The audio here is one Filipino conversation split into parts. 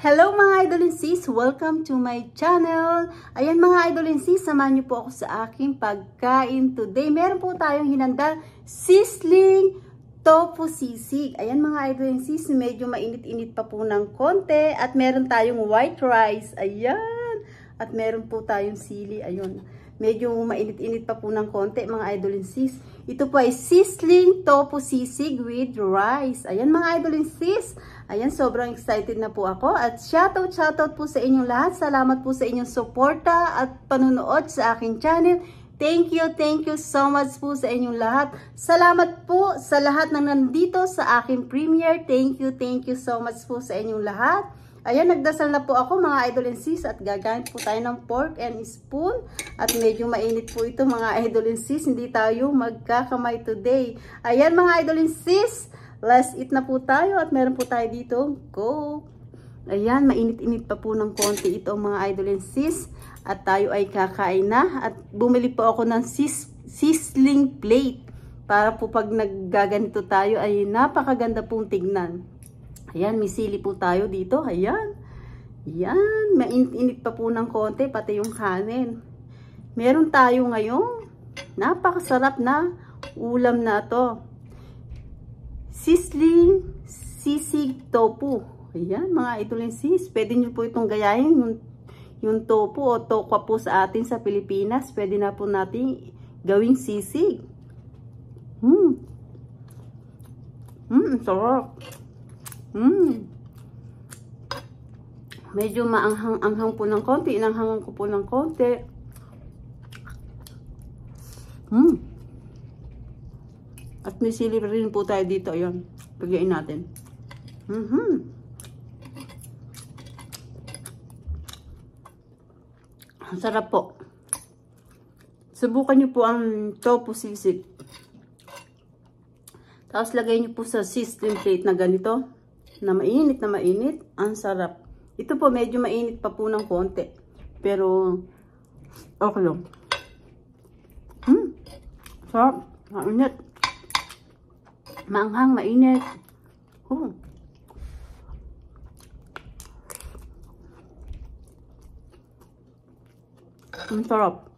Hello mga idol and sis! Welcome to my channel! Ayan mga idol and sis, samahan niyo po ako sa aking pagkain today. Meron po tayong hinandang sizzling tofu sisig. Ayan mga idol and sis, medyo mainit-init pa po ng konti. At meron tayong white rice. Ayan! At meron po tayong sili. Ayun. Medyo mainit-init pa po ng konti mga idol and sis. Ito po ay sizzling tofu sisig with rice. Ayan mga idol and sis. Ayan, sobrang excited na po ako. At shoutout po sa inyong lahat. Salamat po sa inyong suporta at panunood sa aking channel. Thank you so much po sa inyong lahat. Salamat po sa lahat na nandito sa aking premiere. Thank you so much po sa inyong lahat. Ayan, nagdasal na po ako mga idol and sis at gagamit po tayo ng fork and spoon. At medyo mainit po ito mga idol and sis. Hindi tayo magkakamay today. Ayan mga idol and sis. Let's eat na po tayo at meron po tayo dito. Go! Ayan, mainit-init pa po ng konti ito mga idol and sis. At tayo ay kakain na. At bumili po ako ng sizzling plate. Para po pag naggaganito tayo ay napakaganda pong tignan. Ayan, may sili po tayo dito. Ayan. Ayan, mainit-init pa po ng konti. Pati yung kanin. Meron tayo ngayon. Napakasarap na ulam na to. Sizzling sisig tofu. Ayan, mga idol and sis. Pwede nyo po itong gayahin. Yung tofu o tokwa po sa atin sa Pilipinas. Pwede na po natin gawing sisig. Sarap. Medyo maanghang-anghang po ng konti. Inanghangan ko po ng konti. At may sili rin po tayo dito. Ayan. Pagayin natin. Ang sarap po. Subukan nyo po ang tofu sisig. Tapos lagay nyo po sa sizzling plate na ganito. Na mainit na mainit. Ang sarap. Ito po medyo mainit pa po ng konti. Pero okay lang. Sarap. Mainit. Maanghang, mainit. Ang sarap.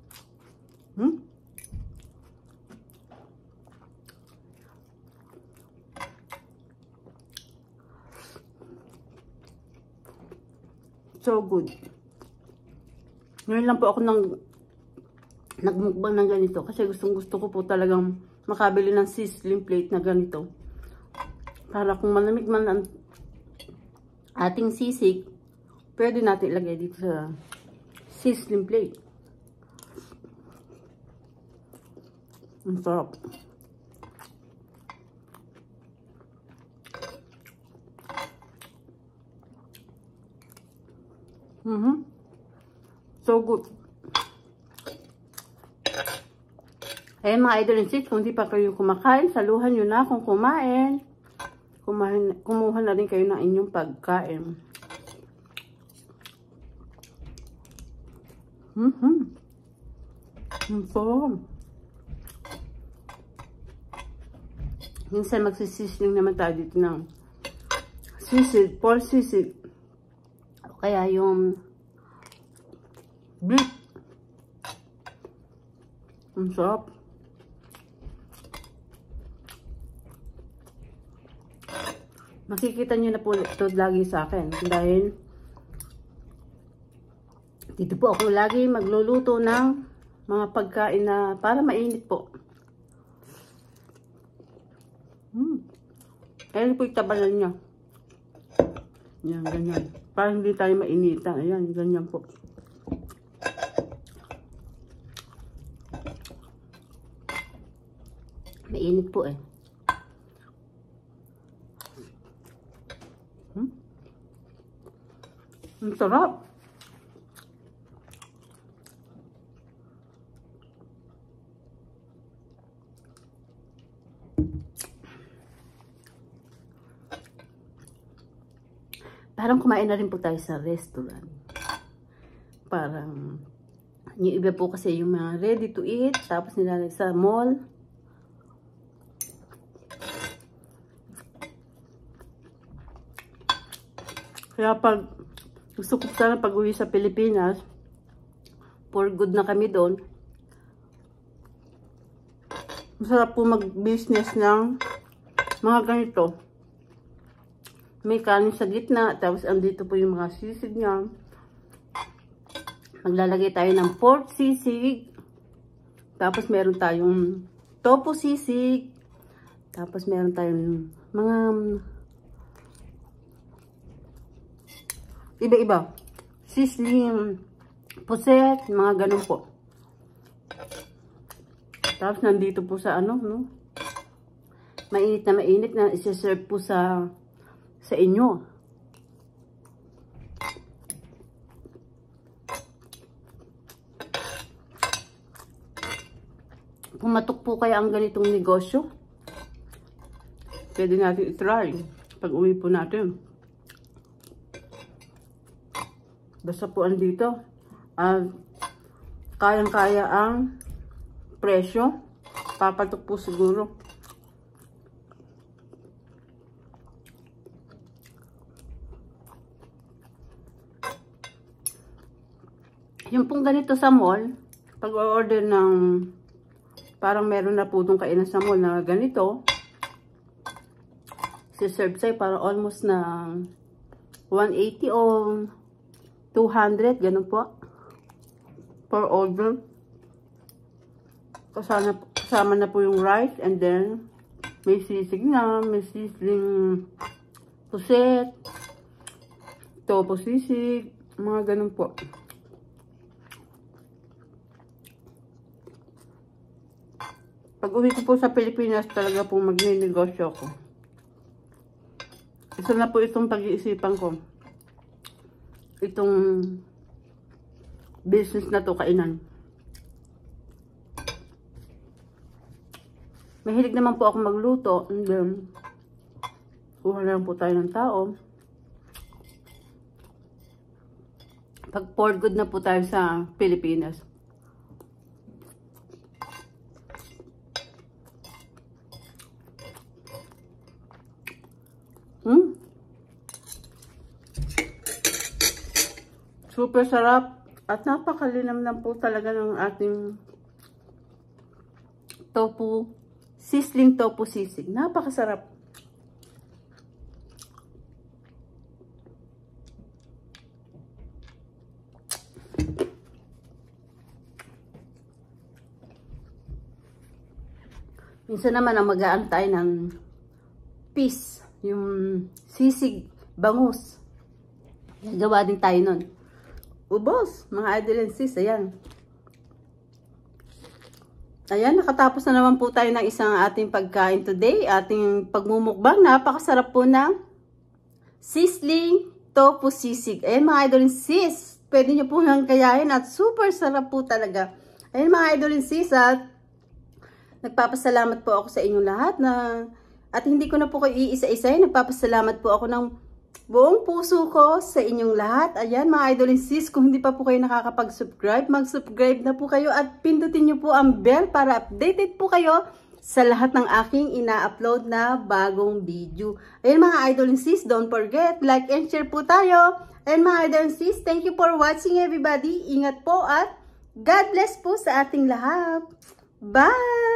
So good. Ngayon lang po ako nagmukbang ng ganito. Kasi gusto ko po talagang makabili ng sizzling plate na ganito. Para kung malamig man ang ating sisig, pwede natin ilagay dito sa sizzling plate. Ang sarap. So good. Ayan mga idol and sis, kung di pa kayo kumakain, saluhan nyo na kung kumain. Kumuha na rin kayo ng inyong pagkain. So, minsan magsisisling naman tayo dito ng sisig, pork sisig. O kaya yung beef. Ang sarap. Makikita nyo na po ito lagi sa akin. Dahil dito po ako lagi magluluto ng mga pagkain na para mainit po. Ayan po itabalan niya. Yan, ganyan. Para hindi tayo mainitan. Ayan, ganyan po. Mainit po eh. Ang sarap. Parang kumain na rin po tayo sa restaurant. Parang yung iba po kasi yung mga ready to eat. Tapos nilalagay sa mall. Kaya pag Gusto ko sana pag-uwi sa Pilipinas. For good na kami doon. Masarap po mag-business ng mga ganito. May kanin sa gitna. Tapos andito po yung mga sisig niya. Maglalagay tayo ng pork sisig. Tapos meron tayong tofu sisig. Tapos meron tayong mga iba-iba. Sisling, puset, mga ganun po. Tapos nandito po sa ano, no? Mainit na isi-serve po sa inyo. Pumatok po kaya ang ganitong negosyo. Pwede natin i-try pag uwi po natin. Basta po andito, kayang-kaya ang presyo. Papatok po siguro. Yung pong ganito sa mall, pag order ng, parang meron na po itong kainan sa mall na ganito, si-serve sa'yo para almost na 180 o 200, ganun po. Per order. Kasama na po yung rice and then may sisig na, may sisling puset, tofu sisig, mga ganun po. Pag uwi ko po sa Pilipinas, talaga po magninegosyo ko. Isa na po itong pag-iisipan ko. Itong business na to, kainan. Mahilig naman po ako magluto. And then, kuha lang po tayo ng tao. Pag for good na po tayo sa Pilipinas. Super sarap at napakalinamnam po talaga ng ating tofu, sisling tofu sisig. Napakasarap. Minsan naman ang mag-aantay ng peas, yung sisig bangus. Gagawa din tayo nun. Ubos, mga idol and sis, ayan. Ayan, nakatapos na naman po tayo ng isang ating pagkain today. Ating pagmumukbang, napakasarap po ng sisling tofu sisig. Ayan mga idol and sis, pwede nyo po nang kayahin at super sarap po talaga. Ayan mga idol and sis, at nagpapasalamat po ako sa inyong lahat at hindi ko na po kayo iisa-isay. Nagpapasalamat po ako ng buong puso ko sa inyong lahat. Ayan mga idol and sis, kung hindi pa po kayo nakakapag-subscribe, mag-subscribe na po kayo at pindutin nyo po ang bell para updated po kayo sa lahat ng aking ina-upload na bagong video. Ayan mga idol and sis, don't forget, like and share po tayo. Ayan mga idol and sis, thank you for watching everybody. Ingat po at God bless po sa ating lahat. Bye!